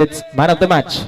It's man of the match.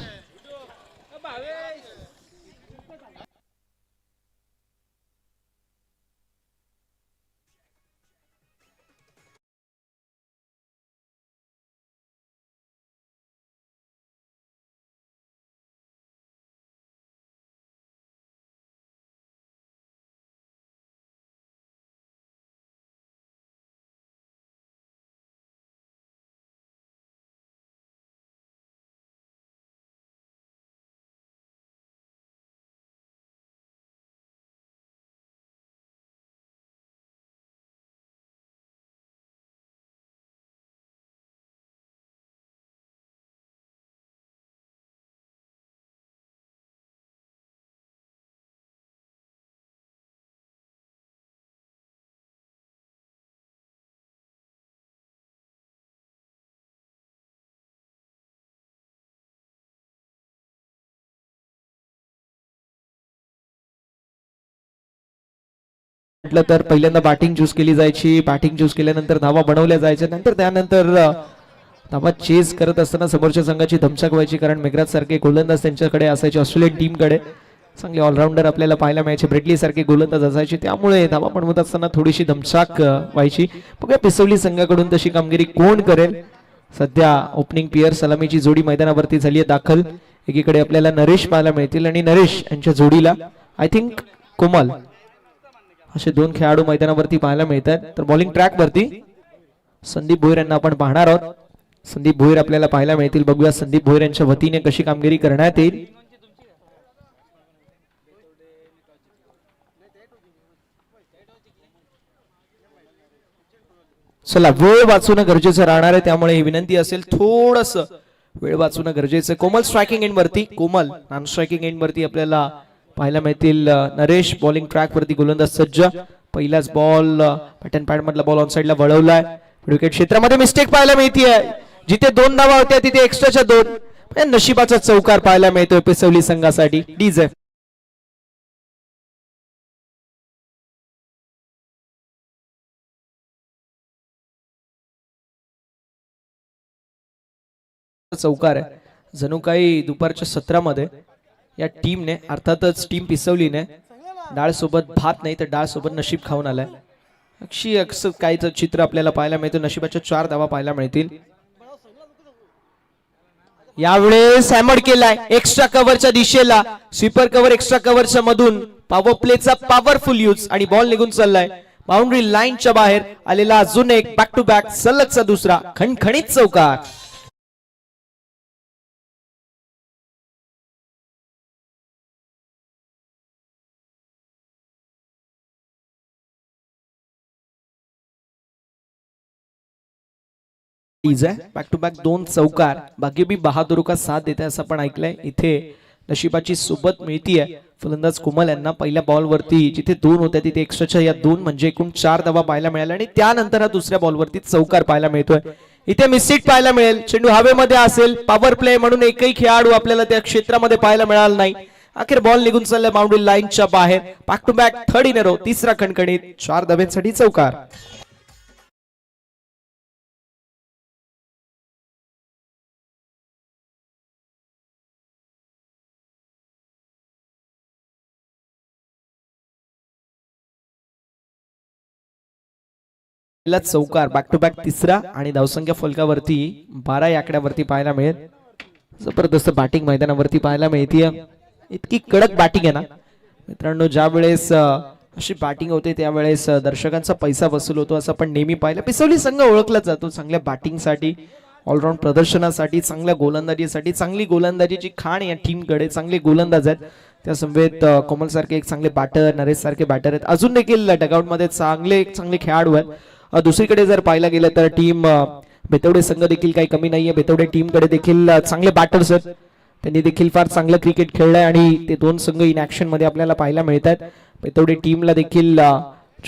म्हटलं तर पहिल्यांदा बॅटिंग चूज केली जायची. बॅटिंग चूज केल्यानंतर धावा बनवल्या जायच्या. नंतर त्यानंतर धावा चेस करत असताना समोरच्या संघाची धमछाक व्हायची, कारण मेघराज सारखे गोलंदाज त्यांच्याकडे असायचे. ऑस्ट्रेलियन टीमकडे चांगले ऑलराऊंडर आपल्याला पाहायला मिळायचे. ब्रेटली सारखे गोलंदाज असायचे, त्यामुळे धावा बनवत असताना थोडीशी धमछाक व्हायची. बघा पिसवली संघाकडून तशी कामगिरी कोण करेल. सध्या ओपनिंग पेयर सलामीची जोडी मैदानावरती झाली आहे दाखल. एकीकडे आपल्याला नरेश पाहायला मिळतील आणि नरेश यांच्या जोडीला आय थिंक कोमल असे दोन खेळाडू मैदानावरती पाहायला मिळतात. तर बॉलिंग ट्रॅक वरती संदीप भोईर यांना आपण पाहणार आहोत. संदीप भोईर आपल्याला पाहायला मिळतील. बघूया संदीप भोईर यांच्या वतीने कशी कामगिरी करण्यात येईल. चला, वेळ वाचवणं गरजेचं राहणार आहे, त्यामुळे ही विनंती असेल थोडस वेळ वाचवणं गरजेचं. कोमल स्ट्रायकिंग एंड वरती, कोमल नॉन स्ट्रायकिंग एंड वरती आपल्याला पाहायला मिळतील. नरेश बॉलिंग ट्रॅक वरती गोलंदाज सज्ज. पहिलाच बॉल पॅटर्न पॅड मधला बॉल ऑन साइडला वळवलाय. विकेट क्षेत्रामध्ये मिस्टेक पाहायला मिळतीये. जिथे 2 धावा होत्या तिथे एक्स्ट्राच्या 2. नशिबाचा चौकार पाहायला मिळतोय पिसवली संघासाठी. डीजे चौकार आहे. जणू काही दुपारच्या सत्रामध्ये या टीमने, अर्थातच टीम पिसवलीने, डाळ सोबत भात नाही तर डाळ सोबत नशीब खाऊन आलाय. अक्षी अक्स काहीच चित्र आपल्याला पाहायला मिळतं. नशिबाच्या 4 धावा पाहायला मिळतील. यावेळेस हॅमर केलाय एक्स्ट्रा कव्हरच्या दिशेला. स्वीपर कव्हर एक्स्ट्रा कव्हरच्या मधून पॉवर प्लेचा पॉवरफुल यूज आणि बॉल निघून चाललाय. बाउंड्री लाईनच्या बाहेर आलेला अजून एक बॅक टू बॅक सलगचा दुसरा खणखणीत चौकार. बॅक टू बॅक 2 चौकार. बाकी भी बहादुर का साथ देते असं पण ऐकलंय. इथे नशिबाची सोबत मिळतीये फलंदाज कोमल यांना. पहिल्या बॉल वरती जिथे 2 होत्या तिथे एक्स्ट्राच्या या 2 म्हणजे एकूण 4 धावा पाहायला मिळाल्या आणि त्यानंतर हा दुसऱ्या बॉल वरती चौकार पाहायला मिळतोय. इथे मिसहिट पाहायला मिळेल. चेंडू हवेमध्ये असेल. पॉवर प्ले म्हणून एकही खेळाडू आपल्याला त्या क्षेत्रामध्ये पाहायला मिळाला नाही. अखेर बॉल निघून चाललाय बाउंड्री लाईनच्या बाहेर. Back to back 3rd in a row, तिसरा खणखणीत 4 धाब्यांसाठी चौकार. चौकार बॅक टू बॅक तिसरा आणि धावसंख्या फलकावरती 12 या आकड्यावरती पाहायला मिळेल. जबरदस्त बॅटिंग मैदानावरती पाहायला मिळतीये. इतकी कडक बॅटिंग आहे ना मित्रांनो. ज्या वेळेस अशी बॅटिंग होते त्यावेळेस दर्शकांचा पैसा वसूल होतो असं आपण नेहमी पाहिलं. पिसवली संघ ओळखला जातो चांगल्या बॅटिंगसाठी, ऑलराऊंड प्रदर्शनासाठी, चांगल्या गोलंदाजीसाठी. चांगली गोलंदाजीची खाण या टीमकडे. चांगले गोलंदाज आहेत. त्या समवेत कोमल सारखे एक चांगले बॅटर, नरेश सारखे बॅटर आहेत. अजून देखील डगआउट मध्ये चांगले खेळाडू आहेत. दुसरीकडे जर पाहायला गेलं तर टीम बेतवडे संघ देखील काही कमी नाहीये. बेतवडे टीमकडे देखील चांगले बॅटर्स आहेत. त्यांनी देखील फार चांगलं क्रिकेट खेळलंय आणि ते 2 संघ इन ऍक्शन मध्ये आपल्याला पाहायला मिळतात. बेतवडे टीमला देखील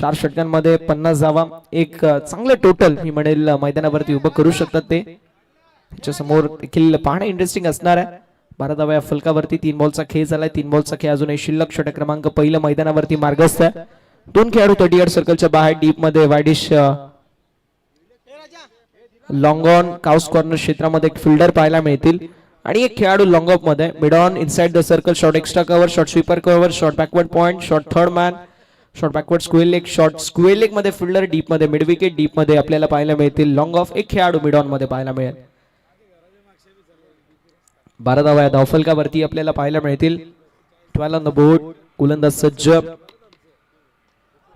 4 षटकांमध्ये 50 धावा, एक चांगलं टोटल मी म्हणेल मैदानावरती उभं करू शकतात. ते त्याच्या समोर देखील पाहणं इंटरेस्टिंग असणार आहे. 12 धावा या फलकावरती. 3 बॉलचा खेळ झालाय. 3 बॉलचा खेळ अजूनही शिल्लक. षटक क्रमांक 1 मैदानावरती मार्गस्थ आहे. 2 खेळाडू 30 यार्ड सर्कलच्या बाहेर डीप मध्ये wide-ish long on cows corner क्षेत्रामध्ये एक फिल्डर पाहायला मिळतील. आणि एक खेळाडू लॉंग ऑफ मध्ये mid on inside the circle shot extra cover shot sweeper cover shot backward point shot third man shot backward square leg shot square leg मध्ये fielder deep मध्ये मिड विकेट डीप मध्ये आपल्याला पाहायला मिळतील long of एक खेळाडू mid on मध्ये पाहायला मिळेल 12 धावा या धावफलकावरती आपल्याला पाहायला मिळतील 12 ऑन द बोर्ड गोलंदाज सज्ज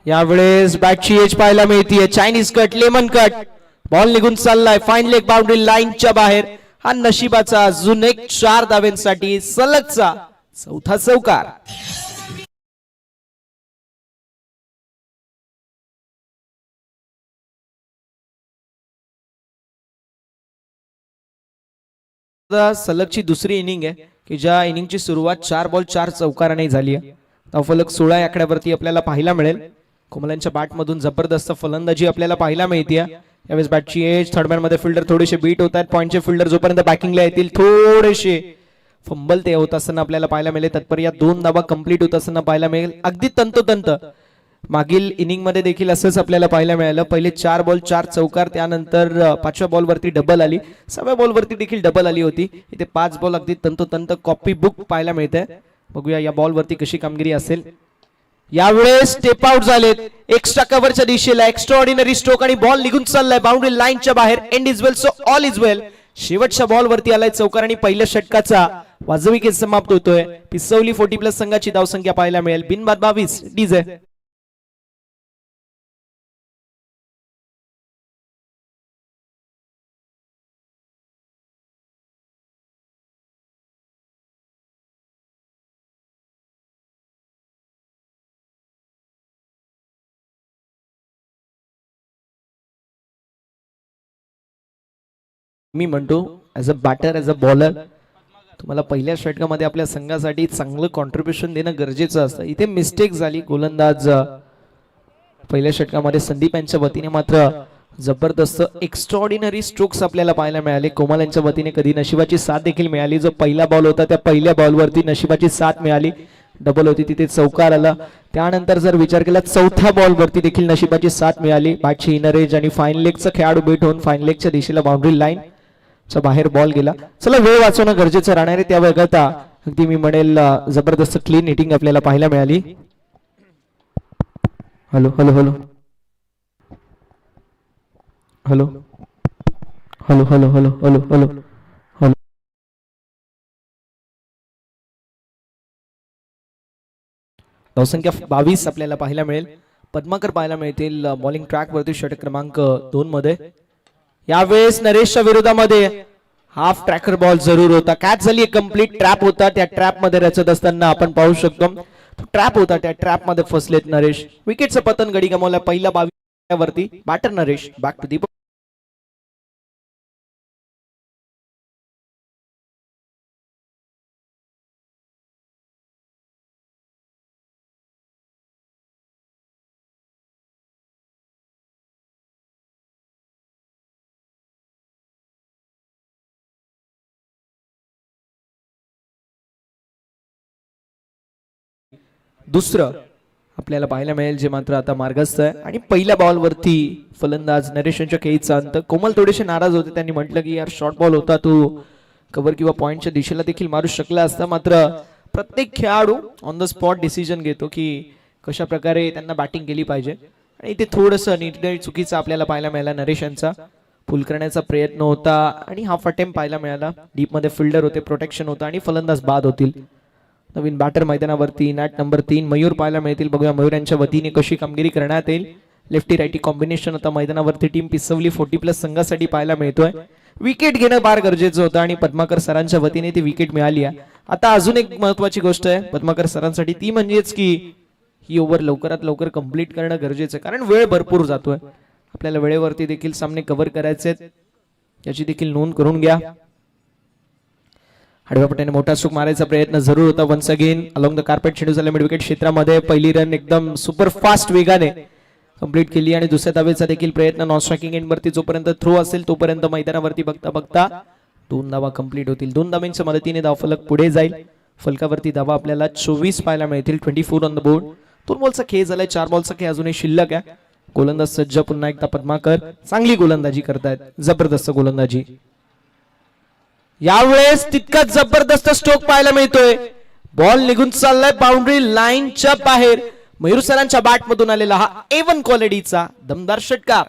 यावेळेस बॅटची एज पाहायला मिळते Chinese cut lemon cut ball निघून चाललाय फाईन लेग बाउंड्री लाईनच्या बाहेर हा नशिबाचा अजून एक 4 धाव्यांसाठी सलगचा चौथा चौकार सलगची दुसरी इनिंग आहे की ज्या इनिंगची सुरुवात 4 बॉल 4 चौकाराने झाली आहे धावफलक 16 आकड्यावरती आपल्याला पाहायला मिळेल कोमलांच्या बॅट मधून जबरदस्त फलंदाजी आपल्याला पाहायला मिळते यावेळेस बॅटची एज थर्डमॅन मध्ये फिल्डर थोडेसे बीट होत आहेत पॉइंटचे फिल्डर जोपर्यंत बॅकिंगला येतील थोडेसे फंबल ते होत असताना आपल्याला पाहायला मिळेल तत्पर या 2 धावा कंप्लीट होत असताना पाहायला मिळेल अगदी तंतोतंत मागील इनिंग मध्ये देखील असंच आपल्याला पाहायला मिळालं पहिले 4 बॉल 4 चौकार त्यानंतर 5व्या बॉल वरती डबल आली 6व्या बॉल वरती देखील डबल आली होती इथे 5 बॉल अगदी तंतोतंत कॉपी बुक पाहायला मिळते बघूया या बॉल वरती कशी कामगिरी असेल यावेळेस स्टेप आउट झालेत एक्स्ट्रा कव्हरच्या दिशेला एक्स्ट्रा ऑर्डिनरी स्ट्रोक आणि बॉल निघून चाललाय बाउंड्री लाईनच्या बाहेर end is well so all is well शेवटच्या बॉल वरती आलाय चौकार आणि पहिल्या षटकाचा वाजवी खेळ समाप्त होतोय पिसवली 40+ संघाची धावसंख्या पाहायला मिळेल बिनबाद 22 डीजे मी म्हणतो as a batter as a bowler तुम्हाला पहिल्या षटकामध्ये आपल्या संघासाठी चांगलं कॉन्ट्रीब्युशन देणं गरजेचं असतं इथे मिस्टेक झाली गोलंदाज पहिल्या षटकामध्ये संदीप यांच्या वतीने मात्र जबरदस्त एक्स्ट्राऑर्डिनरी स्ट्रोक्स आपल्याला पाहायला मिळाले कोमल यांच्या वतीने कधी नशिबाची साथ देखील मिळाली जो पहिला बॉल होता त्या पहिल्या बॉलवरती नशिबाची साथ मिळाली डबल होती तिथे चौकार आला त्यानंतर जर विचार केला चौथ्या बॉल वरती देखील नशिबाची साथ मिळाली बॅटची इनर एज आणि फाईन लेगचा खेळाडू बीट होऊन फाईन लेगच्या दिशेला बाउंड्री लाईन च्या बाहेर बॉल गेला चला वेळ वाचवणं गरजेचं राहणार आहे त्या वगळता अगदी मी म्हणेल जबरदस्त क्लीन हिटिंग आपल्याला पाहायला मिळाली hello hello hello hello hello hello hello hello hello hello धावसंख्या 22 आपल्याला पाहायला मिळेल पद्माकर पाहायला मिळतील बॉलिंग ट्रॅक वरती षटक क्रमांक 2 मध्ये यावेळेस नरेशच्या विरोधामध्ये हाफ ट्रॅकर बॉल जरूर होता कॅच झाली कंप्लीट ट्रॅप होता त्या ट्रॅप मध्ये रचत असताना आपण पाहू शकतो ट्रॅप होता त्या ट्रॅप मध्ये फसलेत नरेश विकेटचं पतन गडी गमावला पहिला 22 वरती batter Naresh back to the दुसरं आपल्याला पाहायला मिळेल जे मात्र आता मार्गस्थ आहे आणि पहिल्या बॉल वरती फलंदाज नरेश यांच्या खेळीचा अंत कोमल थोडेसे नाराज होते त्यांनी म्हटलं की यार शॉर्ट बॉल होता तू कव्हर किंवा पॉइंटच्या दिशेला देखील मारू शकला असता मात्र प्रत्येक खेळाडू ऑन द स्पॉट डिसिजन घेतो की कशा प्रकारे त्यांना बॅटिंग केली पाहिजे आणि ते थोडंसं निर्णय चुकीचा आपल्याला पाहायला मिळाला नरेश यांचा पुल करण्याचा प्रयत्न होता आणि हाफ अटेम्प्ट पाहायला मिळाला डीप मध्ये फिल्डर होते प्रोटेक्शन होता आणि फलंदाज बाद होतील नवीन बॅटर मैदानावरती नॅट नंबर 3 मयूर पाहायला मिळतील बघूया मयूर यांच्या वतीने कशी कामगिरी करण्यात येईल लेफ्टी राईटी कॉम्बिनेशन आता मैदानावरती टीम पिसवली 40+ संघासाठी पाहायला मिळतोय विकेट घेणं फार गरजेचं होतं आणि पद्माकर सरांच्या वतीने ती विकेट मिळाली आहे आता अजून एक महत्वाची गोष्ट आहे पद्माकर सरांसाठी ती म्हणजेच की ही ओव्हर लवकरात लवकर कंप्लीट करणं गरजेचं आहे कारण वेळ भरपूर जातोय आपल्याला वेळेवरती देखील सामने कव्हर करायचे याची देखील नोंद करून घ्या आडव्या पट्ट्याने मोठा स्ट्रोक मारायचा प्रयत्न जरूर होता once again along the carpet शेड्यू झाल्या मिड विकेट क्षेत्रामध्ये पहिली रन एकदम सुपर फास्ट वेगाने कंप्लीट केली आणि दुसऱ्या धावेचा देखील प्रयत्न नॉन स्ट्रायकिंग एंड वरती जोपर्यंत थ्रो असेल तोपर्यंत मैदानावरती बघता बघता 2 धावा कंप्लीट होतील 2 धावांच्या मदतीने धावफलक पुढे जाईल फलकावरती धावा आपल्याला 24 पाहायला मिळतील 24 ऑन द बोर्ड 2 बॉलचा खेळ झालाय 4 बॉलचा खेळ अजूनही शिल्लक आहे गोलंदाज सज्ज पुन्हा एकदा पद्माकर चांगली गोलंदाजी करतायत जबरदस्त गोलंदाजी यावेळेस तितकाच जबरदस्त स्ट्रोक पाहायला मिळतोय. बॉल निघून चाललाय बाउंड्री लाईनच्या बाहेर. मयूर सरांच्या बॅट मधून आलेला हा A1 क्वालिटीचा दमदार षटकार.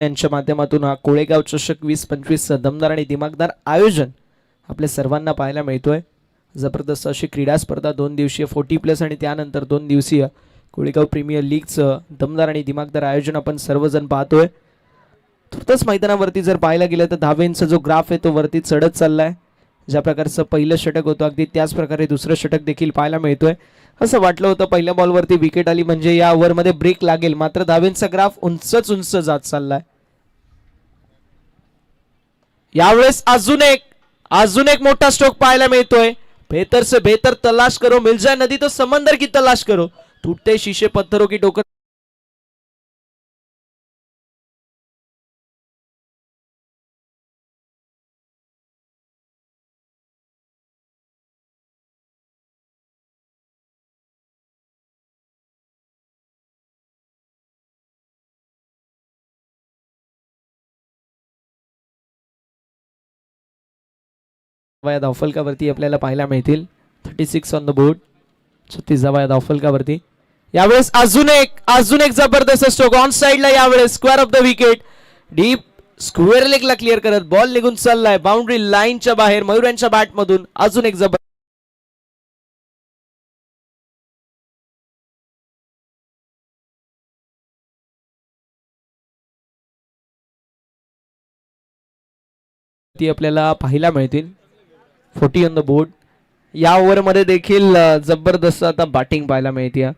यांच्या माध्यमातून हा कोळेगाव चषक 2025 दमदार आणि दिमागदार आयोजन आपल्या सर्वांना पाहायला मिळतोय. जबरदस्त अशी क्रीडा स्पर्धा 2 दिवसीय 40+ आणि त्यानंतर 2 दिवसीय कोळेगाव प्रीमियर लीगचं दमदार आणि दिमागदार आयोजन आपण सर्वजण पाहतोय. तुर्तास मैदानावरती जर पाहायला गेलं तर धावेंचा जो ग्राफ आहे तो वरती चढत चाललाय. ज्या प्रकारचं पहिलं षटक होतं अगदी त्याच प्रकारे दुसरं षटक देखील पाहायला मिळतोय. असं वाटलं होतं पहिल्या बॉलवरती विकेट आली म्हणजे या ओव्हरमध्ये ब्रेक लागेल, मात्र धावेंचा ग्राफ उंचच उंच जात चाललाय. यावेळेस अजून एक मोठा स्ट्रोक पाहायला मिळतोय. बेहतर से बेहतर तलाश करो, मिल जाए नदी तो समंदर की तलाश करो, टूटते शीशे पत्थरों की ठोकर. धावफलकावरती आपल्याला पाहायला मिळतील 36 ऑन द बोर्ड. 36 धावफलकावरती. यावेळेस अजून एक जबरदस्त स्ट्रोक ऑन साइडला. यावेळेस square off the wicket, deep square लेगला क्लिअर करत बॉल निघून चाललाय बाउंड्री लाईनच्या बाहेर. मयूर यांच्या बॅट मधून अजून एक जबर ती आपल्याला पाहायला मिळतील 40 ऑन द बोर्ड. या ओव्हरमध्ये देखील जबरदस्त आता बॅटिंग पाहायला मिळते.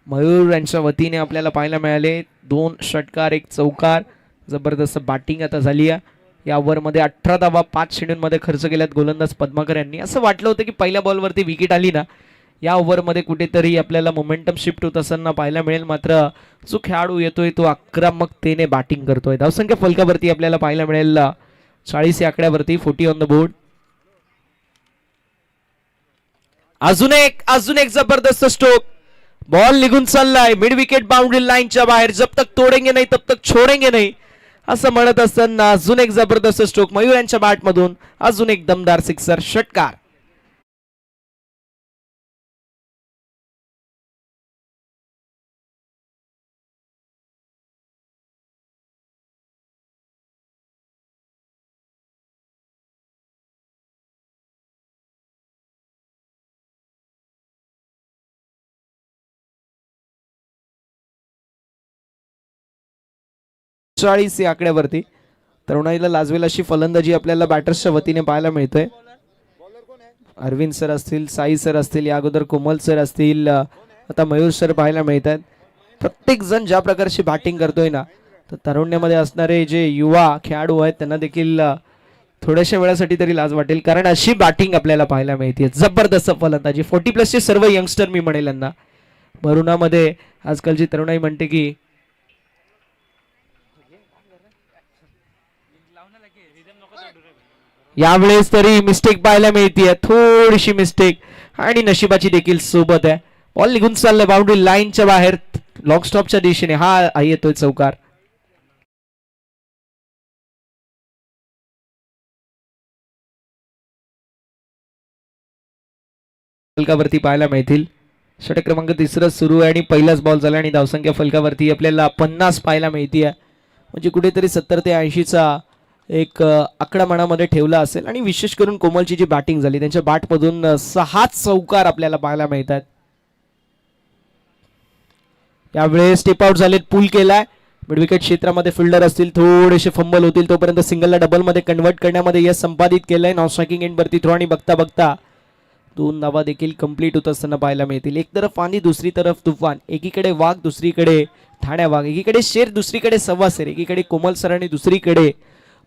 मयूर यांच्या वतीने आपल्याला पाहायला मिळाले 2 षटकार 1 चौकार. जबरदस्त बॅटिंग आता झाली आहे. या ओव्हरमध्ये 18 धावा 5 चेंडूंमध्ये खर्च केल्यात गोलंदाज पद्माकर यांनी. असं वाटलं होतं की पहिल्या बॉलवरती विकेट आली ना या ओव्हरमध्ये कुठेतरी आपल्याला मोमेंटम शिफ्ट होत असताना पाहायला मिळेल, मात्र जो खेळाडू येतोय तो आक्रमकतेने बॅटिंग करतोय. धावसंख्या फलकावरती आपल्याला पाहायला मिळेल 40 या आकड्यावरती 40 ऑन द बोर्ड. अजून एक जबरदस्त स्ट्रोक, बॉल निघून चाललाय मिड विकेट बाउंड्री लाईनच्या बाहेर. जब तक तोडेंगे नाही तब तक छोडेंगे नाही असं म्हणत असताना अजून एक जबरदस्त स्ट्रोक मयूर यांच्या बॅट मधून. अजून एक दमदार सिक्सर षटकार. या आकड्यावरती तरुणाईला लाजवेल अशी फलंदाजी आपल्याला बॅटर्सच्या वतीने पाहायला मिळतोय. अरविंद सर असतील, साई सर असतील, या अगोदर कोमल सर असतील, आता मयूर सर पाहायला मिळत आहेत. प्रत्येक जण ज्या प्रकारची बॅटिंग करतोय ना तर तरुण्यामध्ये असणारे जे युवा खेळाडू आहेत त्यांना देखील थोड्याशा वेळासाठी तरी लाज वाटेल, कारण अशी बॅटिंग आपल्याला पाहायला मिळते. जबरदस्त फलंदाजी 40+ चे सर्व यंगस्टर मी म्हणेल यांना. वरुणामध्ये आजकालची तरुणाई म्हणते की यावेळेस तरी मिस्टेक पाहायला मिळते, थोडीशी मिस्टेक आणि नशिबाची देखील सोबत आहे. बॉल निघून चाललाय बाउंड्री लाईनच्या बाहेर लॉंग स्टॉपच्या दिशेने. हा येतोय चौकार. फलकावरती पाहायला मिळतील षटक क्रमांक 3 सुरू आहे आणि पहिलाच बॉल झाला आणि धावसंख्या फलकावरती आपल्याला 50 पाहायला मिळते. म्हणजे कुठेतरी 70 ते 80चा एक आकडा मनामध्ये ठेवला असेल. आणि विशेष करून कोमलची जी बॅटिंग झाली त्यांच्या बॅटमधून 6 चौकार आपल्याला पाहायला मिळतात. यावेळेस स्टेप आउट झालेत, पूल केलाय मिड विकेट क्षेत्रामध्ये. फिल्डर असतील, थोडेसे फंबल होतील तोपर्यंत सिंगलला डबल मध्ये कन्वर्ट करण्यामध्ये यश संपादित केलंय. नॉन स्ट्रायकिंग एंड वरती थ्रो आणि बघता बघता 2 धावा देखील कंप्लीट होत असताना पाहायला मिळतील. एक तरफ आंधी दुसरी तरफ तुफान, एकीकडे वाघ दुसरीकडे ठाण्या वाघ, एकीकडे शेर दुसरीकडे सव्वा शेर, एकीकडे कोमल सर आणि दुसरीकडे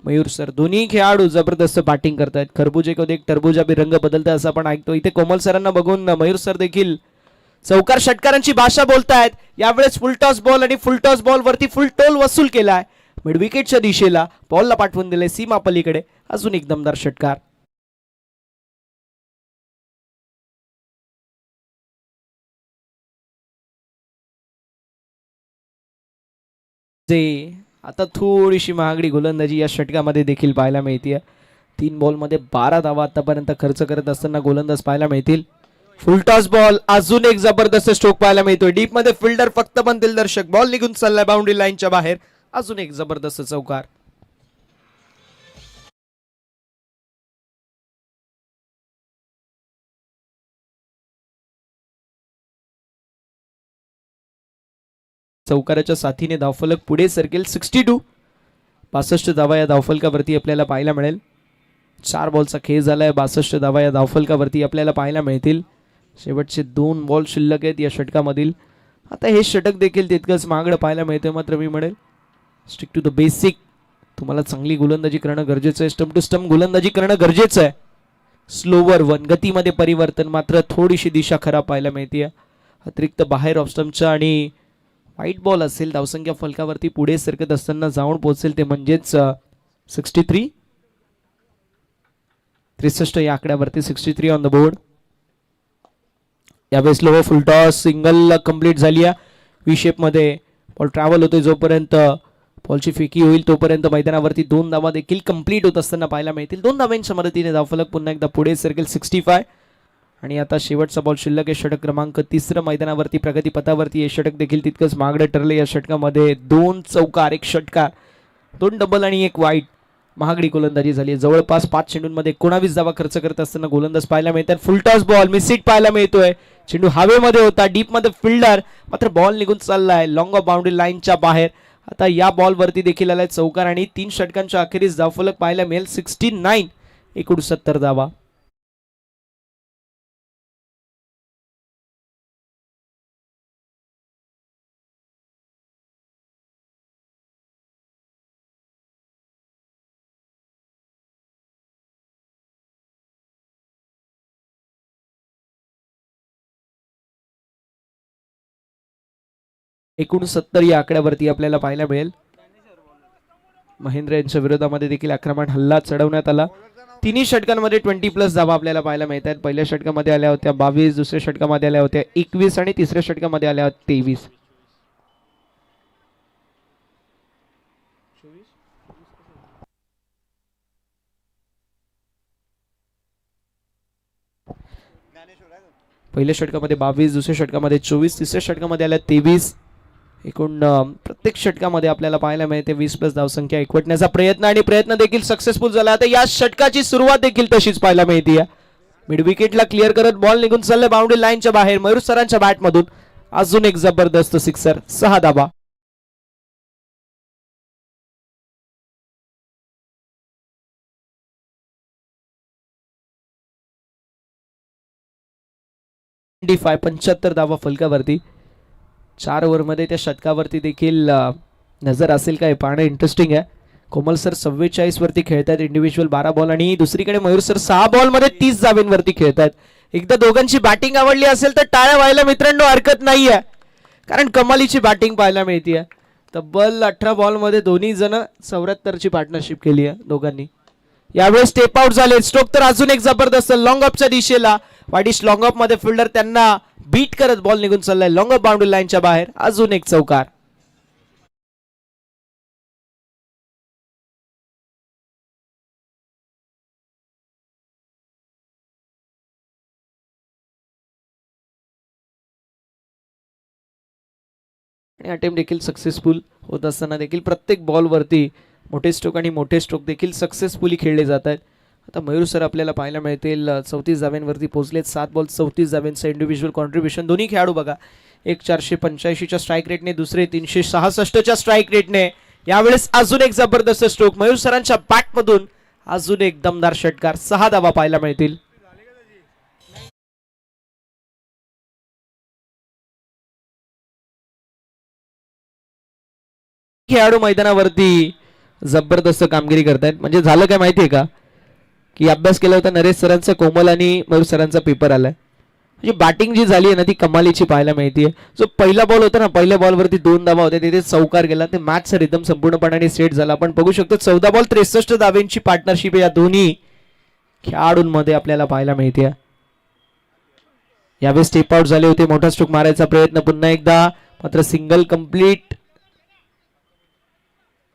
मयूर सर. दोन्ही खेळाडू जबरदस्त बॅटिंग करतायत. खरबुजे को देख टरबुजा भी रंग बदलता असं आपण ऐकतो. इथे कोमल सरांना बघून मयूर सर देखील चौकार षटकारांची भाषा बोलतायत. यावेळेस फुल टॉस बॉल आणि फुल टॉस बॉल वरती फुल टोल वसूल केलाय. मिड विकेटच्या दिशेला बॉलला पाठवून दिले सीमा पलीकडे. अजून एक दमदार षटकार. आता थोडीशी महागडी गोलंदाजी या षटकामध्ये देखील पाहायला मिळते. 3 बॉलमध्ये 12 धावा आतापर्यंत खर्च करत असताना गोलंदाज पाहायला मिळतील. फुल टॉस बॉल. अजून एक जबरदस्त स्ट्रोक पाहायला मिळतोय. डीप मध्ये फिल्डर फक्त बनतील दर्शक. बॉल निघून चाललाय बाउंड्री लाईनच्या बाहेर. अजून एक जबरदस्त चौकार. चौकाराच्या साथीने धावफलक पुढे सरकेल. 62. 62 धावा या धावफलकावरती आपल्याला पाहायला मिळेल. 4 बॉलचा खेळ झालाय. 62 धावा या धावफलकावरती आपल्याला पाहायला मिळतील. शेवटचे 2 बॉल शिल्लक आहेत या षटकामधील. आता हे षटक देखील तितकंच महागडं पाहायला मिळतंय. मात्र मी म्हणेल स्टिक टू द बेसिक. तुम्हाला चांगली गोलंदाजी करणं गरजेचं आहे. स्टंप टू स्टंप गोलंदाजी करणं गरजेचं आहे. स्लोवर वन गतीमध्ये परिवर्तन. मात्र थोडीशी दिशा खराब पाहायला मिळते. अतिरिक्त बाहेर ऑफ स्टंपच्या आणि वाईट बॉल असेल. धावसंख्या फलकावरती पुढे सरकत असताना जाऊन पोहोचेल ते म्हणजेच 63. 63 या आकड्यावरती 63 ऑन द बोर्ड. यावेळेस लो फुल टॉस सिंगल कंप्लीट झाली आहे. व्ही शेप मध्ये बॉल ट्रॅव्हल होतोय. जोपर्यंत बॉलची फेकी होईल तोपर्यंत मैदानावरती 2 धावा देखील कंप्लीट होत असताना पाहायला मिळतील. 2 धावांच्या मदतीने धावफलक पुन्हा एकदा पुढे सरकेल. 65. आणि आता शेवटचा बॉल शिल्लक आहे. षटक क्रमांक 3 मैदानावरती प्रगती पथावरती. हे षटक देखील तितकंच महागडं ठरले. या षटकामध्ये 2 चौकार 1 षटकार 2 डबल आणि 1 वाईट. महागडी गोलंदाजी झाली. जवळपास 5 चेंडूंमध्ये 19 धावा खर्च करत असताना गोलंदाज पाहायला मिळतात. फुल टॉस बॉल मिस हिट पाहायला मिळतोय. चेंडू हवेमध्ये होता. डीप मध्ये फिल्डर मात्र बॉल निघून चाललाय लॉंग ऑफ बाउंड्री लाईनच्या बाहेर. आता या बॉल वरती देखील आलाय चौकार आणि 3 षटकांच्या अखेरीस धावफलक पाहायला मिळेल 69. 69 धावा. एकूण 70 या आकड्यावरती आपल्याला पाहायला मिळेल. महेंद्र यांच्या विरोधामध्ये देखील आक्रमण हल्ला चढवण्यात आला. 3 षटकांमध्ये 20+ धावा आपल्याला पाहायला मिळतात. पहिल्या षटकामध्ये आल्या होत्या 22. दुसऱ्या षटकामध्ये आल्या होत्या 21 आणि तिसऱ्या षटकामध्ये आल्या होत्या 23. पहिल्या षटकामध्ये 22. दुसऱ्या षटकामध्ये 24. तिसऱ्या षटकामध्ये आल्या 23. एकूण प्रत्येक षटकामध्ये आपल्याला पाहायला मिळते 20+ धावसंख्या एकवटण्याचा प्रयत्न आणि प्रयत्न देखील सक्सेसफुल झाला. आता या षटकाची सुरुवात देखील तशीच पाहायला मिळते. मिड विकेटला क्लिअर करत बॉल निघून चालले बाउंड्री लाईनच्या बाहेर. मयूर सरांच्या बॅटमधून अजून एक जबरदस्त सिक्सर. 6 धावा. .5 75 धावा फलकावरती. 4 ओव्हरमध्ये त्या षटकावरती देखील नजर असेल काय पाहणं इंटरेस्टिंग आहे. कोमल सर 44 वरती खेळतात इंडिव्हिज्युअल 12 बॉल आणि दुसरीकडे मयूर सर 6 बॉल मध्ये 30 धावांवरती खेळतात. एकदा दोघांची बॅटिंग आवडली असेल तर टाळ्या व्हायला मित्रांनो हरकत नाहीये. कारण कमालीची बॅटिंग पाहायला मिळते. तब्बल 18 बॉल मध्ये दोन्ही जण 74ची पार्टनरशिप केली आहे दोघांनी. यावेळेस स्टेप आउट झाले. स्ट्रोक तर अजून एक जबरदस्त लॉंग ऑफच्या दिशेला. वाडिश लॉंग ऑफ मध्ये फिल्डर त्यांना बीट करत बॉल निघून चाललाय लॉंग ऑफ बाउंड्री लाईनच्या बाहेर. अजून एक चौकार. आणि अटेम्प्ट देखील सक्सेसफुल होत असताना देखील प्रत्येक बॉल वरती मोठे स्ट्रोक आणि मोठे स्ट्रोक देखील सक्सेसफुली खेळले जात आहेत. आता मयूर सर आपल्याला पाहायला मिळतील 34 धाव्यांवरती पोहोचलेत. 7 बॉल 34 धाव्यांचं इंडिव्हिज्युअल कॉन्ट्रीब्युशन. दोन्ही खेळाडू बघा. एक 485च्या स्ट्राईक रेटने, दुसरे 366च्या स्ट्राईक रेटने. यावेळेस अजून एक जबरदस्त स्ट्रोक मयूर सरांच्या बॅटमधून. अजून एक दमदार षटकार. 6 धावा पाहायला मिळतील. खेळाडू मैदानावरती जबरदस्त कामगिरी करतायत. म्हणजे झालं काय माहितीये का की अभ्यास केला होता नरेश सरांचा, कोमल आणि मयूर सरांचा पेपर आलाय म्हणजे बॅटिंग जी झाली आहे ना ती कमालीची पाहायला मिळते. जो पहिला बॉल होता ना, पहिल्या बॉलवरती 2 धावा होत्या, तिथे चौकार गेला, ते मॅचचा रिदम संपूर्णपणे सेट झाला. आपण बघू शकतो 14 बॉल 63 धावांची पार्टनरशिप या दोन्ही खेळाडूंमध्ये आपल्याला पाहायला मिळते. यावेळी स्टेप आउट झाले होते, मोठा स्ट्रोक मारायचा प्रयत्न पुन्हा एकदा, मात्र सिंगल कंप्लीट.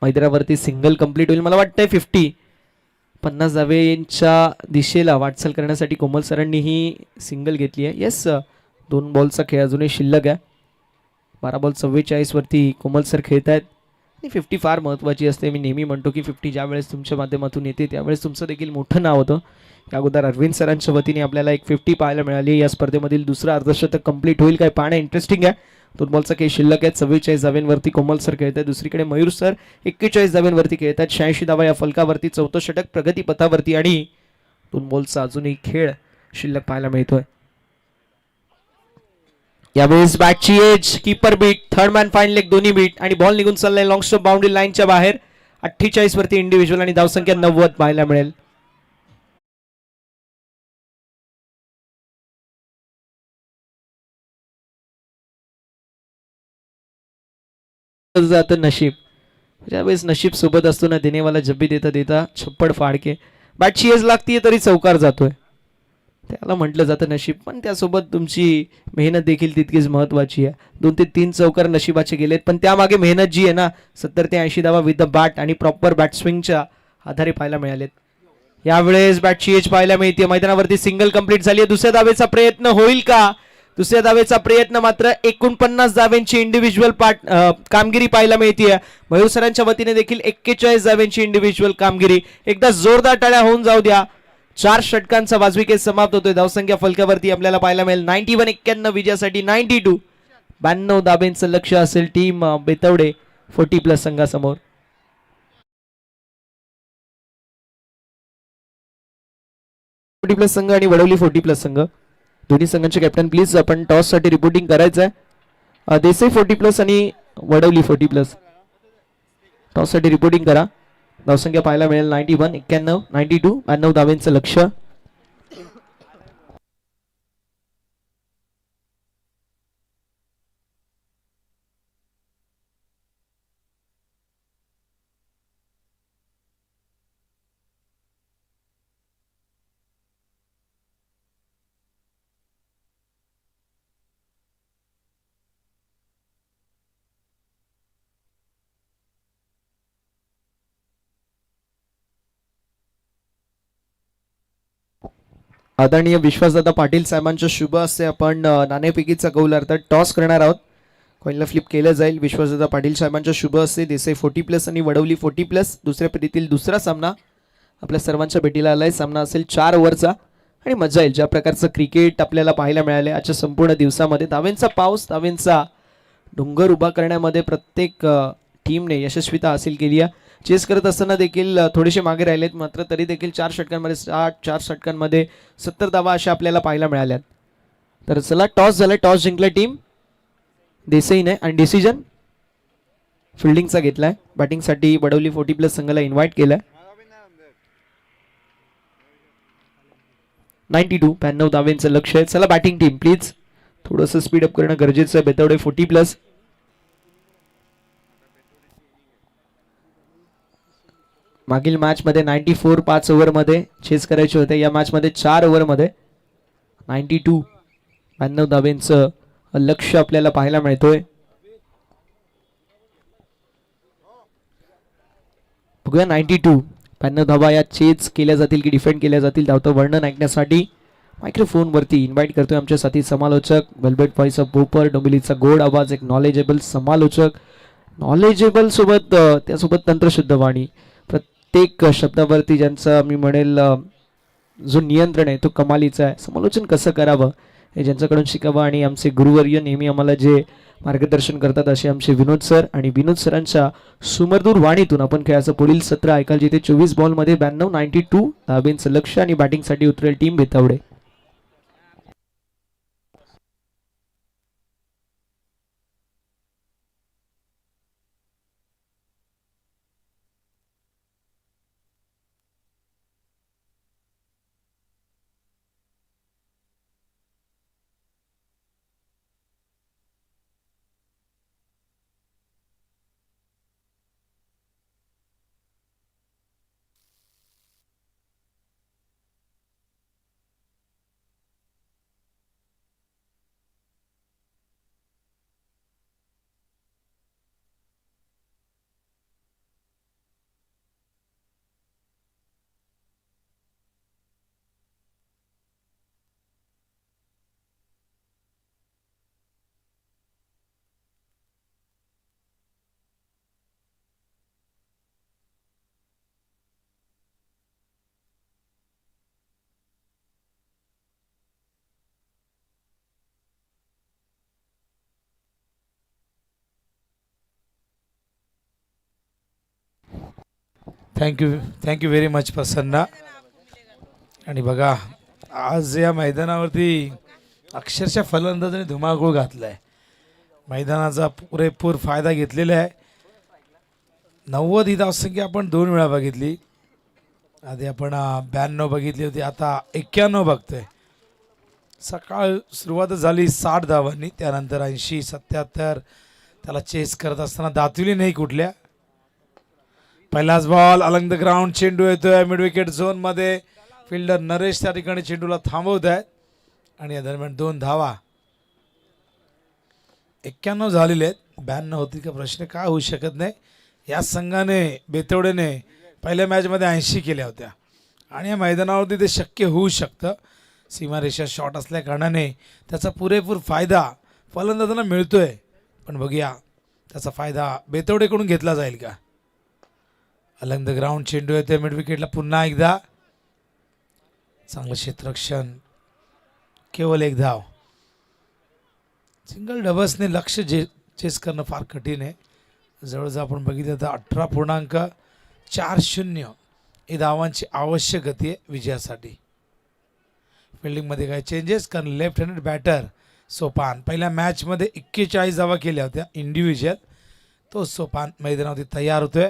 मैदानावरती सिंगल कंप्लीट होईल, मला वाटतंय 50 धावेच्या दिशेला वाटचाल करण्यासाठी कोमल सरांनी ही सिंगल घेतली आहे. येस, 2 बॉलचा खेळ अजूनही शिल्लक आहे. 12 बॉल 44 वरती कोमल सर खेळत आहेत. 50 फार महत्त्वाची असते. मी नेहमी म्हणतो की 50 ज्या वेळेस तुमच्या माध्यमातून येते त्यावेळेस तुमचं देखील मोठं नाव होतं. या अगोदर अरविंद सरांच्या वतीने आपल्याला एक 50 पाहायला मिळाली. या स्पर्धेमधील दुसरं अर्धशतक कंप्लीट होईल काय पाहणं इंटरेस्टिंग आहे. 2 बॉलचा खेळ शिल्लक आहे. 44 धाव्यांवरती कोमल सर खेळत आहेत. दुसरीकडे मयूर सर 41 धाव्यांवरती खेळत आहेत. 86 धावा या फलकावरती, 4थं षटक प्रगती पथावरती आणि 2 बॉलचा अजूनही खेळ शिल्लक पाहायला मिळतोय. यावेळेस बॅटची edge, keeper beat, third man fine leg दोन्ही बीट आणि बॉल निघून चाललाय लॉंग स्टॉप बाउंड्री लाईनच्या बाहेर. 48 वरती इंडिव्हिज्युअल आणि धावसंख्या 90 पाहायला मिळेल. जातं नशीब, ज्यावेळेस नशीब सोबत असतो ना, देनेवाला जब्बी देता देता छप्पड फाडके. बॅटची एज लागतीये तरी चौकार जातोय, त्याला म्हटलं जातं नशीब. पण त्यासोबत तुमची मेहनत देखील तितकीच महत्वाची आहे. 2 ते 3 चौकार नशिबाचे गेलेत, पण त्यामागे मेहनत जी आहे ना, 70 ते 80 धावा विथ द बॅट आणि प्रॉपर बॅट स्विंगच्या आधारे पाहायला मिळालेत. यावेळेस बॅटची एज पाहायला मिळते. मैदानावरती सिंगल कंप्लीट झाली आहे. दुसऱ्या धावेचा प्रयत्न होईल का? दुसऱ्या धावेचा प्रयत्न, मात्र 49 धाव्यांची इंडिव्हिज्युअल कामगिरी पाहायला मिळते. मयूर सरांच्या वतीने देखील 41 धाव्यांची इंडिव्हिज्युअल कामगिरी. एकदा जोरदार टाळ्या होऊन जाऊ द्या. 4 षटकांचा वाजवी खेळ समाप्त होतोय. धावसंख्या फलकावरती आपल्याला पाहायला मिळेल 91-91 विजयासाठी 92. 92 धाब्यांचं लक्ष असेल टीम बेतवडे 40+ संघासमोर. 40+ संघ आणि वडवली 40+ संघ, दोन्ही संघांचे कॅप्टन प्लीज आपण टॉस साठी रिपोर्टिंग करायचं आहे. देसाई 40+ आणि वडवली 40+. टॉस साठी रिपोर्टिंग करा. धावसंख्या पाहायला मिळेल 91, 91, 92, 92 धाव्यांचं लक्ष. आदरणीय विश्वासदादा पाटील साहेबांच्या शुभ हस्ते आपण नाणेफेकीचा कौल अर्थात टॉस करणार आहोत. कॉईनला फ्लिप केलं जाईल. विश्वासदादा पाटील साहेबांच्या शुभ हस्ते देसाई 40+ आणि वडवली 40+. दुसऱ्या फेरीतील दुसरा सामना आपल्या सर्वांच्या भेटीला आलाय. सामना असेल 4 ओव्हरचा आणि मजा येईल. ज्या प्रकारचं क्रिकेट आपल्याला पाहायला मिळाले आजच्या संपूर्ण दिवसामध्ये, धावेंचा पाऊस, धावेंचा डोंगर उभा करण्यामध्ये प्रत्येक टीमने यशस्वीता हासिल केली आहे. चेस करत असताना देखील थोडेसे मागे राहिलेत, मात्र तरी देखील 4 षटकांमध्ये 70 धावा अशा आपल्याला पाहायला मिळाल्यात. तर चला, टॉस झाला, टॉस जिंकला टीम देसाईने आणि डिसिजन फिल्डिंगचा घेतलाय. बॅटिंगसाठी वडवली 40+ संघाला इन्व्हाइट केलाय. 92, 92 धावेंचं लक्ष आहे. चला बॅटिंग टीम प्लीज थोडंसं स्पीड अप करणं गरजेचं आहे. बेतवडे 40+. मागील मॅच मध्ये 94 5 ओव्हरमध्ये चेस करायचे होते. या मॅच मध्ये 4 ओव्हरमध्ये 92, 92 धावेंचं लक्ष आपल्याला पाहायला मिळतोय. बघूया 92, 92 धावा या चेस केल्या जातील की डिफेंड केल्या जातील. धावतं वर्णन ऐकण्यासाठी मायक्रोफोन वरती इन्व्हाइट करतोय आमचे साथी समालोचक वेलबेट व्हॉइस ऑफ भोपर डोंबिवलीचा गोड आवाज, एक नॉलेजेबल समालोचक, नॉलेजेबल सोबत त्यासोबत तंत्रशुद्ध वाणी, प्रत्येक शब्दावरती ज्यांचं मी म्हणेल जो नियंत्रण आहे तो कमालीचा आहे. समालोचन कसं करावं हे ज्यांच्याकडून शिकावं आणि आमचे गुरुवर्य नेहमी आम्हाला जे मार्गदर्शन करतात असे आमचे विनोद सर. आणि विनोद सरांच्या सुमधुर वाणीतून आपण खेळाचं पुढील सत्र ऐकाल, जिथे 24 बॉलमध्ये 92, 92 धावेंचं लक्ष आणि बॅटिंगसाठी उतरेल team Betawade. Thank you very much Prasanna. आणि बघा आज या मैदानावरती अक्षरशः फलंदाजाने धुमाकूळ घातलाय. मैदानाचा पुरेपूर फायदा घेतलेला आहे. 90 ही धावसंख्या आपण 2 वेळा बघितली. आधी आपण 92 बघितली होती, आता 91 बघतोय. सकाळ सुरुवात झाली 60 धावांनी, त्यानंतर 80 77 त्याला चेस करत असताना दातविली नाही कुठल्या. पहिलाच बॉल अलंग द ग्राउंड, चेंडू येतोय मिड विकेट झोन मध्ये. फिल्डर नरेश त्या ठिकाणी चेंडूला थांबवत आहेत आणि या दरम्यान 2 धावा. 91 झालेले आहेत. 92 होती का प्रश्न काय होऊ शकत नाही. या संघाने बेतवडेने पहिल्या मॅचमध्ये 80 केल्या होत्या आणि या मैदानावरती ते शक्य होऊ शकतं. सीमारेषा शॉट असल्या कारणाने त्याचा पुरेपूर फायदा फलंदाजांना मिळतोय. पण बघूया त्याचा फायदा बेतवडेकडून घेतला जाईल का. अलंग द ग्राउंड, चेंडू येते मिड विकेटला पुन्हा एकदा. चांगलं क्षेत्ररक्षण, केवळ 1 धाव. सिंगल डबल्सने लक्ष चेस करणं फार कठीण आहे. जवळजवळ आपण बघितलं तर 18.40 ही धावांची आवश्यक गती आहे विजयासाठी. फिल्डिंगमध्ये काय चेंजेस, कारण लेफ्ट हँडेड बॅटर सोपान पहिल्या मॅचमध्ये 41 धावा केल्या होत्या इंडिव्हिज्युअल. तो सोपान मैदानावरती तयार होतोय.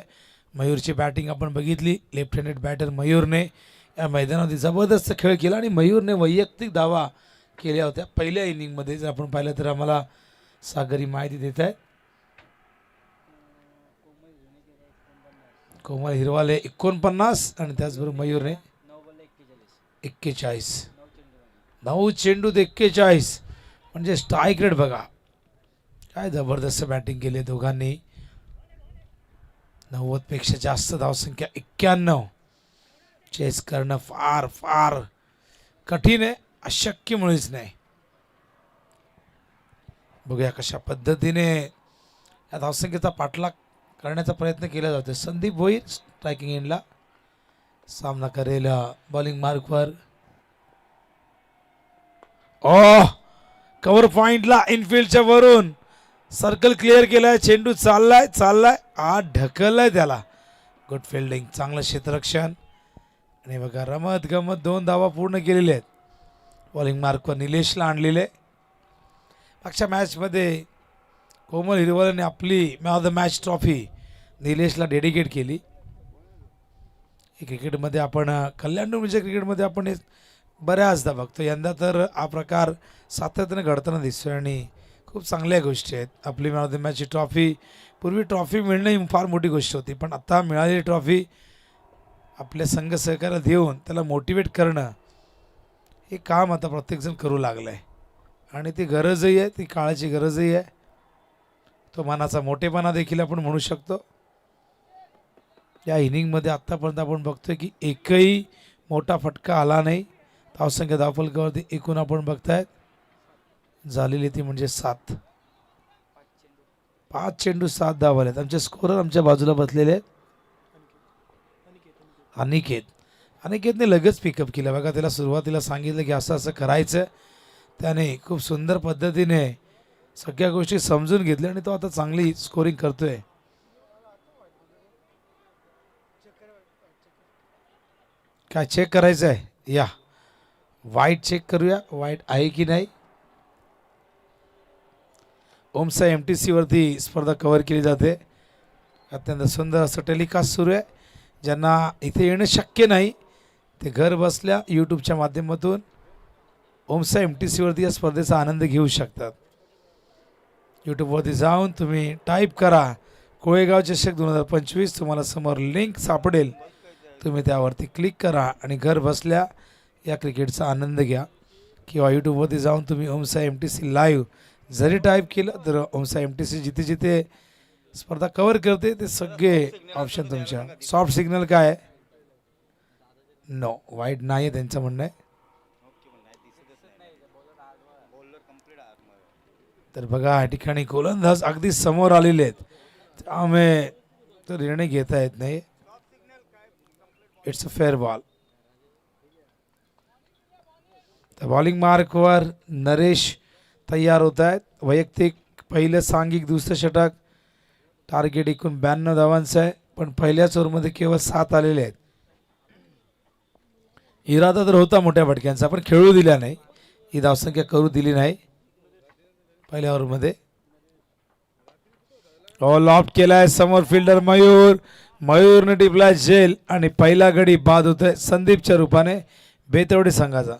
मयूरची बॅटिंग आपण बघितली. लेफ्ट हँडेड बॅटर मयूरने या मैदानावरती जबरदस्त खेळ केला आणि मयूरने वैयक्तिक धावा केल्या होत्या पहिल्या इनिंगमध्ये. जर आपण पाहिलं तर आम्हाला सागरी माहिती देत आहे. कोमल हिरवाले 49 आणि त्याचबरोबर मयूरने 41. 9 चेंडूत 41 म्हणजे स्ट्राईक रेट बघा. काय जबरदस्त बॅटिंग केली दोघांनी. 90 पेक्षा जास्त धावसंख्या 91. चेस करणं फार फार कठीण आहे, अशक्य मुळीच नाही. बघूया कशा पद्धतीने या धावसंख्येचा पाठलाग करण्याचा प्रयत्न केला जातो. संदीप भोईर स्ट्रायकिंग एंडला सामना करेल बॉलिंग मार्कवर. कव्हर पॉइंटला इनफिल्डच्या वरून सर्कल क्लिअर केलाय. चेंडू चाललाय आत ढकललाय त्याला. गुड फिल्डिंग, चांगलं क्षेत्ररक्षण. आणि बघा रमत गमत 2 धावा पूर्ण केलेले आहेत. बॉलिंग मार्कवर निलेशला आणलेले. मागच्या मॅचमध्ये कोमल हिरवालाने आपली man of the match trophy निलेशला डेडिकेट केली. क्रिकेटमध्ये आपण कल्याणच्या क्रिकेटमध्ये आपण बऱ्याचदा बघतो. यंदा तर हा प्रकार सातत्याने घडताना दिसतोय आणि खूप चांगल्या गोष्टी आहेत. आपली मॅन ऑफ द मॅचची ट्रॉफी, पूर्वी ट्रॉफी मिळणं ही फार मोठी गोष्ट होती, पण आता मिळालेली ट्रॉफी आपल्या संघ सहकार्याला देऊन त्याला मोटिवेट करणं हे काम आता प्रत्येकजण करू लागलं आहे आणि ती गरजही आहे, ती काळाची गरजही आहे. तो मनाचा मोठेपणा देखील आपण म्हणू शकतो. या इनिंगमध्ये आत्तापर्यंत आपण बघतोय की एकही मोठा फटका आला नाही. धावसंख्या धावफलकावरती एकूण आपण बघतायत झालेली ती म्हणजे 7. 5 चेंडू 7 धावा आहेत. आमचे स्कोरर आमच्या बाजूला बसलेले आहेत. अनिकेतने लगेच पिकअप केलं बघा. त्याला सुरुवातीला सांगितलं की असं असं करायचं, त्याने खूप सुंदर पद्धतीने सगळ्या गोष्टी समजून घेतल्या आणि तो आता चांगली स्कोरिंग करतोय. काय चेक करायचं आहे, या वाईट चेक करूया, वाईट आहे की नाही. ओमसा MTC वरती स्पर्धा कव्हर केली जाते. अत्यंत सुंदर असं टेलिकास्ट सुरू आहे. ज्यांना इथे येणं शक्य नाही ते घर बसल्या यूट्यूबच्या माध्यमातून ओमसा MTC वरती या स्पर्धेचा आनंद घेऊ शकतात. यूट्यूबवरती जाऊन तुम्ही टाईप करा कोळेगाव चषक 2025. तुम्हाला समोर लिंक सापडेल, तुम्ही त्यावरती क्लिक करा आणि घर बसल्या या क्रिकेटचा आनंद घ्या. किंवा यूट्यूबवरती जाऊन तुम्ही ओमसा MTC लाईव्ह जरी टाईप केलं तर ओमसा MTC जिथे जिथे स्पर्धा कव्हर करते ते सगळे ऑप्शन तुमच्या. सॉफ्ट सिग्नल काय आहे, नो वाईट नाही आहे त्यांचं म्हणणं आहे. तर बघा या ठिकाणी गोलंदाज अगदी समोर आलेले आहेत, त्यामुळे तो निर्णय घेता येत नाही. It's a fair ball. तर बॉलिंग मार्कवर नरेश तयार होत आहेत. वैयक्तिक पहिलं सांघिक दुसरं षटक. टार्गेट एकूण 92 धावांचं आहे. पण पहिल्याच ओव्हरमध्ये केवळ 7 आलेले आहेत. इरादा तर होता मोठ्या फटक्यांचा पण खेळू दिला नाही, ही धावसंख्या करू दिली नाही पहिल्या ओव्हरमध्ये. ऑल ऑफ केलाय समोर फिल्डर मयूरने टिपलाय झेल आणि पहिला गडी बाद होतोय संदीपच्या रूपाने बेतवडे संघाचा.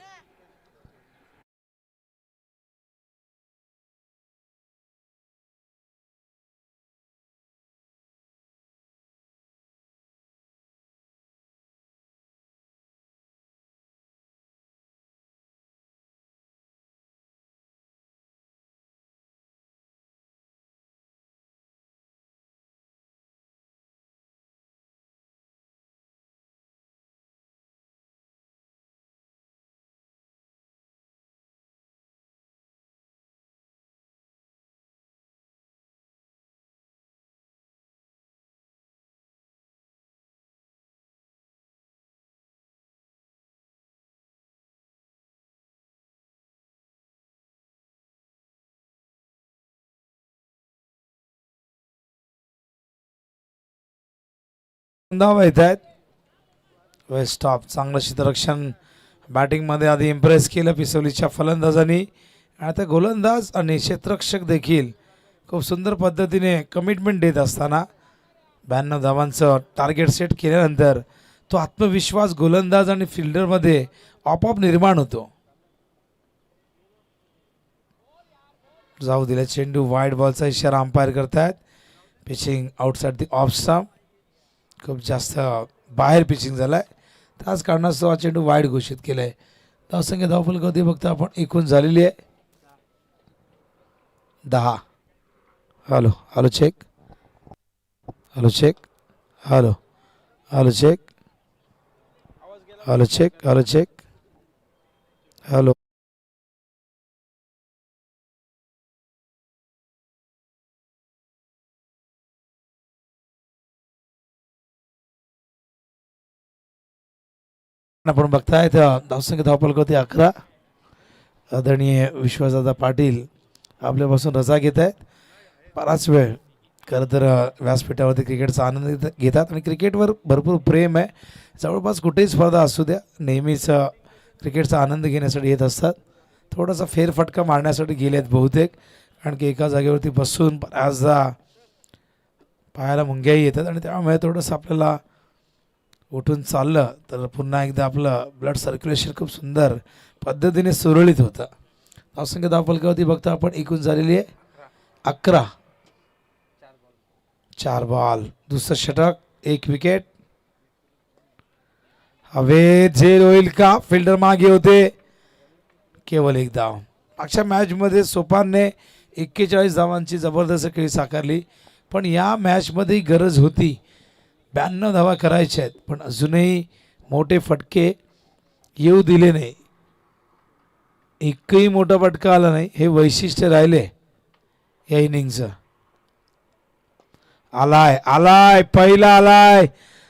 धावा येत आहेत. वेस्ट ऑफ चांगलं क्षेत्ररक्षण बॅटिंग मध्ये आधी इम्प्रेस केलं पिसवलीच्या फलंदाजांनी आणि आता गोलंदाज आणि क्षेत्ररक्षक देखील खूप सुंदर पद्धतीने कमिटमेंट देत असताना 92 धावांचं टार्गेट सेट केल्यानंतर तो आत्मविश्वास गोलंदाज आणि फिल्डरमध्ये आपोआप निर्माण होतो. जाऊ दिला चेंडू वाईड बॉलचा इशारा अंपायर करतायत. Pitching outside the off stump खूप जास्त बाहेर पिचिंग झालाय त्याच कारणास्तव हा चेंडू वाईड घोषित केलाय. धावसंख्या धावफलक बघता आपण एकूण झालेली आहे 10. Hello hello check hello check hello hello check hello check hello check hello. आपण बघताय धावसंख्या धावफलक होती 11. आदरणीय विश्वासदादा पाटील आपल्यापासून रजा घेत आहेत. बराच वेळ खरं तर व्यासपीठावरती क्रिकेटचा आनंद घेतात आणि क्रिकेटवर भरपूर प्रेम आहे. जवळपास कुठेही स्पर्धा असू द्या नेहमीच क्रिकेटचा आनंद घेण्यासाठी येत असतात. थोडासा फेरफटका मारण्यासाठी गेले आहेत बहुतेक कारण की एका जागेवरती बसून बऱ्याचदा पायाला मुंग्याही येतात आणि त्यामुळे थोडंसं आपल्याला उठून चाललं तर पुन्हा एकदा आपलं ब्लड सर्क्युलेशन खूप सुंदर पद्धतीने सुरळीत होतं. धावसंख्या धावफलकावरती बघता आपण एकूण झालेली आहे 11. 4 बॉल दुसरं षटक 1 विकेट. हवे झेल होईल का फिल्डर मागे होते केवळ 1 धाव. मागच्या मॅचमध्ये सोपानने 41 धावांची जबरदस्त खेळी साकारली पण या मॅचमध्ये गरज होती 92 धावा करायच्या आहेत पण अजूनही मोठे फटके येऊ दिले नाही. एकही मोठा फटका आला नाही हे वैशिष्ट्य राहिले या इनिंगचं. आलाय आलाय पहिला आलाय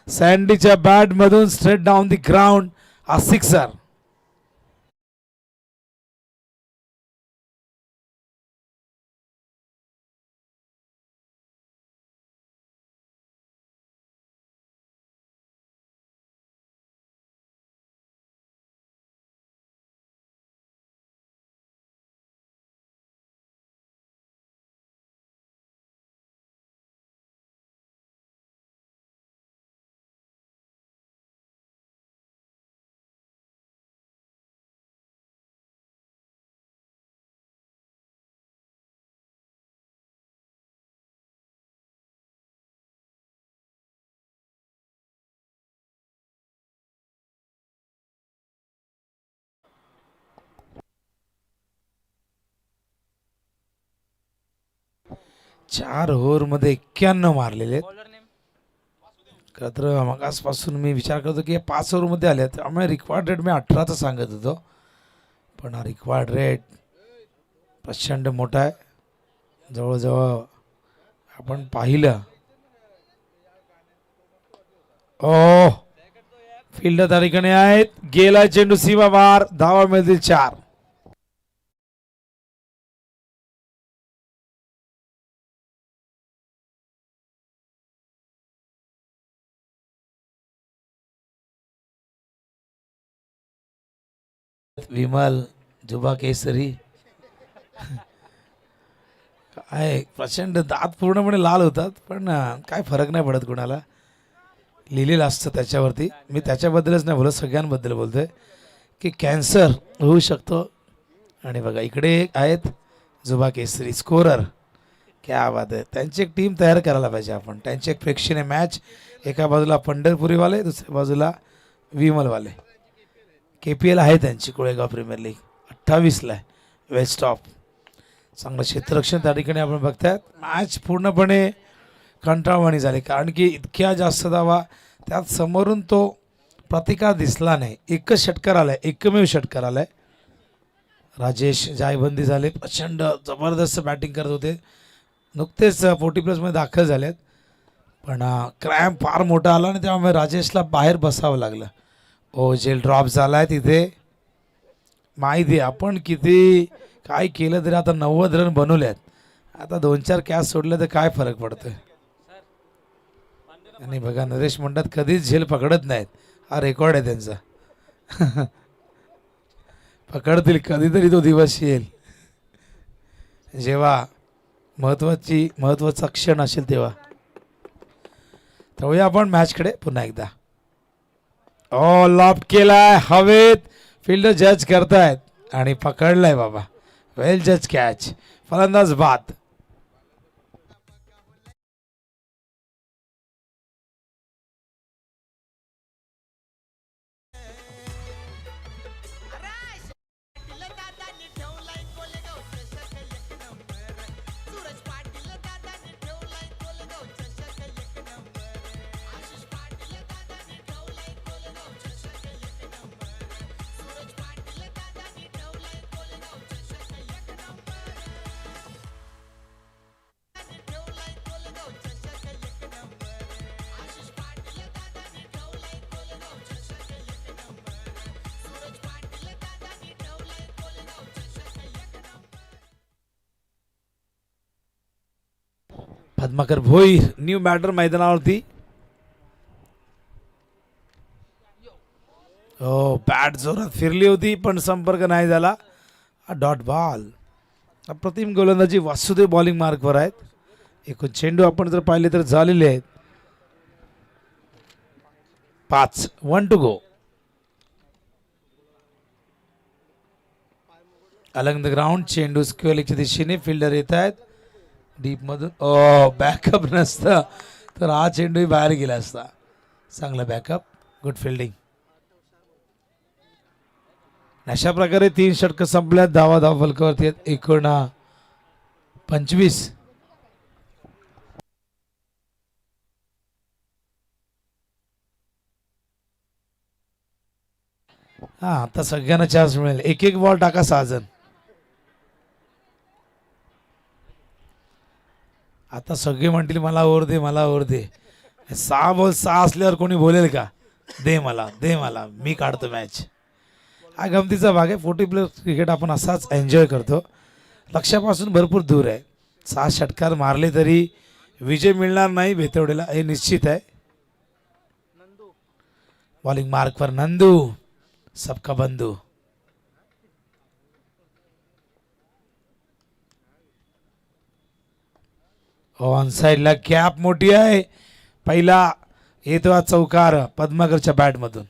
सँडीच्या बॅट मधून स्ट्रेट डाऊन दी ग्राउंड हा सिक्सर. चार ओव्हरमध्ये 91 मारलेले खरं तर मगासपासून मी विचार करतो की 5 ओव्हरमध्ये आले त्यामुळे रिक्वायर्ड रेट मी 18चा सांगत होतो पण हा रिक्वायर्ड रेट प्रचंड मोठा आहे. जवळजवळ आपण पाहिलं ओ फिल्डर त्या ठिकाणी आहेत गेला चेंडू सीमा बार धावा मिळतील 4. विमल जुबा केसरी काय प्रचंड दात पूर्णपणे लाल होतात पण काय फरक नाही पडत कुणाला लिहिलेलं असतं त्याच्यावरती. मी त्याच्याबद्दलच नाही बोलत सगळ्यांबद्दल बोलतोय की कॅन्सर होऊ शकतो. आणि बघा इकडे एक आहेत जुबा केसरी स्कोरर. क्या बात आहे. त्यांची एक टीम तयार करायला पाहिजे आपण. त्यांची एक प्रेक्षणीय मॅच. एका बाजूला पंढरपुरीवाले दुसऱ्या बाजूला विमलवाले. KPL आहे त्यांची कोळेगाव प्रीमियर लीग 28ला आहे वेस्ट ऑफ. चांगलं क्षेत्ररक्षण त्या ठिकाणी आपण बघतायत. मॅच पूर्णपणे कंटाळवाणी झाली कारण की इतक्या जास्त धावा त्यात समोरून तो प्रतिकार दिसला नाही. एकच षटकार आलाय एकमेव षटकार आलाय. राजेश जायबंदी झाले प्रचंड जबरदस्त बॅटिंग करत होते नुकतेच 40+ मध्ये दाखल झालेत पण क्रॅम्प फार मोठा आला आणि त्यामुळे राजेशला बाहेर बसावं लागलं. जेल ड्रॉप झाला आहे तिथे. माहिती आहे आपण किती काय केलं तरी आता 90 रन बनवले आहेत. आता 2-4 कॅच सोडले तर काय फरक पडतोय. आणि बघा नरेश म्हणतात कधीच झेल पकडत नाहीत. हा रेकॉर्ड आहे त्यांचा. पकडतील कधीतरी तो दिवस येईल जेव्हा महत्वाचा क्षण असेल तेव्हा. तर आपण मॅचकडे पुन्हा एकदा. लॉफ्ट केलाय हवेत. फील्डर जज करतायत आणि पकडलाय बाबा. वेल जज कॅच. फलंदाज बाद. पद्माकर भोईर न्यू बॅटर मैदानावरती. बॅट जोरात फिरली होती पण संपर्क नाही झाला. Dot ball. अप्रतिम गोलंदाजी वासुदेव बॉलिंग मार्कवर आहेत. एकूण चेंडू आपण जर पाहिले तर झालेले आहेत 5. 1 to go. Alang the ground. चेंडू स्क्वेअर लेगच्या दिशेने. फिल्डर येत आहेत डीप मधून. बॅकअप नसतं तर हा चेंडूही बाहेर गेला असता. चांगला बॅकअप. Good fielding. अशा प्रकारे 3 षटकं संपल्यात. धाव फलकावरती आहेत. एकूण 25. आता सगळ्यांना चान्स मिळेल. एक बॉल टाका 6 जण. आता सगळे म्हणतील मला ओव्हर दे मला ओव्हर दे. 6 बॉल 6 असल्यावर कोणी बोलेल का दे मला मी काढतो मॅच. हा गमतीचा भाग आहे. 40+ क्रिकेट आपण असाच एन्जॉय करतो. लक्षापासून भरपूर दूर आहे. 6 षटकार मारले तरी विजय मिळणार नाही भेतवडेला हे निश्चित आहे. बॉलिंग मार्कवर नंदू. सबका बंधू. ऑन साइडला कॅप मोठी आहे. पहिला येतो चौकार पद्माकरच्या बॅट मधून.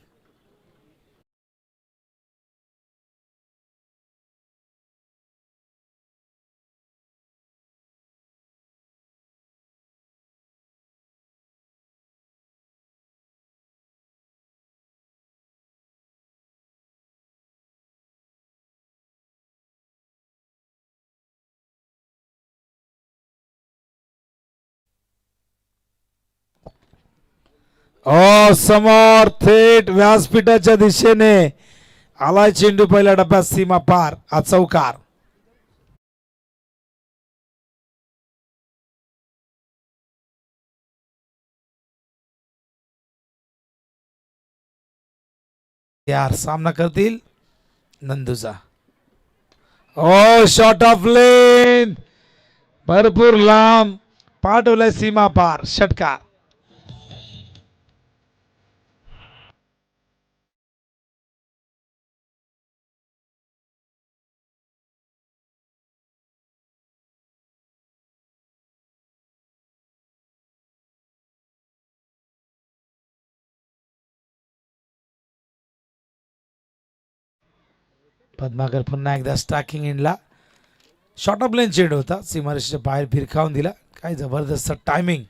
समोर थेट व्यासपीठाच्या दिशेने आलाय चेंडू. पहिल्या डब्यात सीमा पार. हा चौकार. यार सामना करतील नंदूचा. शॉट ऑफ लेन. भरपूर लांब पाठवलाय सीमा पार. षटकार. पद्माकर पुन्हा एकदा स्टाकिंग इनला. शॉर्ट ऑफ लेन चेंड होता, सीमारेषेच्या बाहेर फिरकावून दिला. काय जबरदस्त टायमिंग.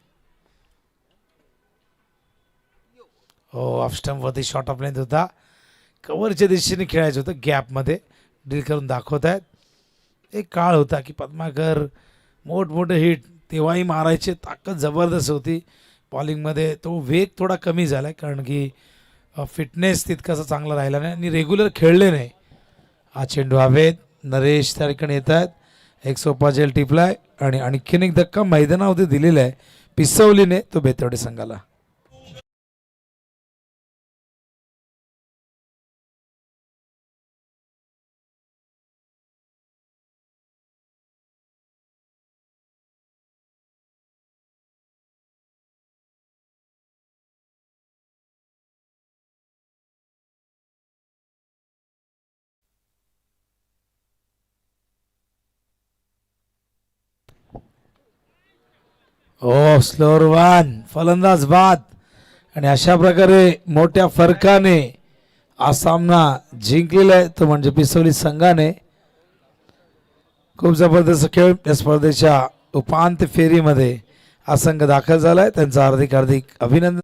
हो, ऑफ स्टंप वरती शॉर्ट ऑफ लेंथ होता. कव्हरच्या दिशेने खेळायचं होतं, गॅपमध्ये डील करून दाखवत आहेत. एक काळ होता की पद्माकर मोठमोठे हिट तेव्हाही मारायचे, ताकद जबरदस्त होती बॉलिंगमध्ये. तो वेग थोडा कमी झाला आहे कारण की फिटनेस तितकासा चांगला राहिला नाही आणि रेग्युलर खेळले नाही. हा चेंडू हवेत. नरेश त्या ठिकाणी येत आहेत. एक सोपा जेल टिपलाय आणि आणखीन एक धक्का मैदानामध्ये दिलेला आहे पिसवलीने, तो बेतवडे संघाला. ओ स्लोअर वन, फलंदाज बाद. आणि अशा प्रकारे मोठ्या फरकाने हा सामना जिंकलेला आहे तो म्हणजे पिसवली संघाने. खूप जबरदस्त खेळ या स्पर्धेच्या उपांत्य फेरीमध्ये हा संघ दाखल झालाय. त्यांचं हार्दिक हार्दिक अभिनंदन.